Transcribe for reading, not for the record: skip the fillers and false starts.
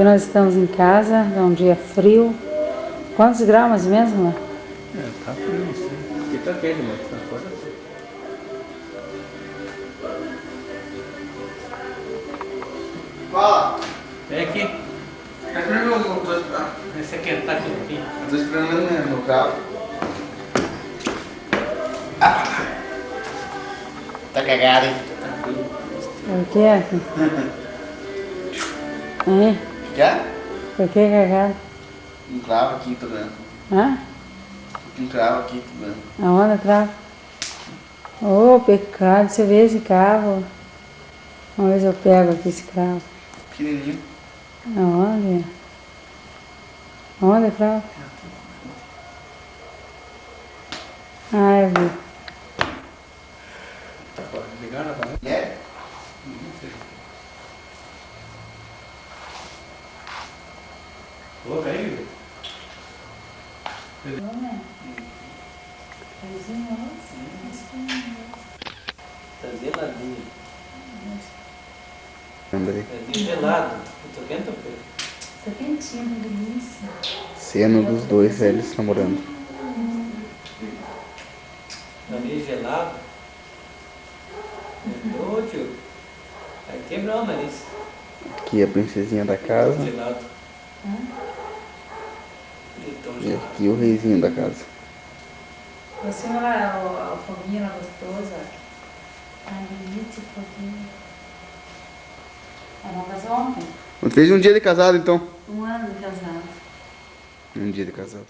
Aqui nós estamos em casa, é um dia frio. Quantos graus mais ou menos, né? Tá frio, não sei. Aqui tá quente, mas tá fora. Fala! Vem aqui. Tá esperando eu tô esperando. Esse aqui tá aqui um pouquinho. Eu tô esperando no carro. Tá cagado, hein? Por quê? Hein? Quer? Por que cagado? Um cravo aqui, tô vendo. Hã? Um cravo aqui, tô vendo. Aonde atrás? Ô, pecado, você vê esse cravo? Vamos ver se eu pego aqui esse cravo. Pequenininho. Aonde? Aonde, cravo? Ah, eu vi. Pode ligar na panela? É? Não sei. Ô, aí. Tá geladinho. Andrei. Tá gelado. Eu tô quente ou frio? Tá quentinho, uma delícia. Cena dos dois velhos namorando. Tá meio gelado. Ô, tio. Vai quebrar o nariz. Aqui a princesinha da casa. Gelado. Então, E gelado. aqui o reizinho da casa. Você olha a foguinha lá gostosa. Ai, bonito esse foguinho. Ela casou ontem. Fez um dia de casado então. Um ano de casado. Um dia de casado.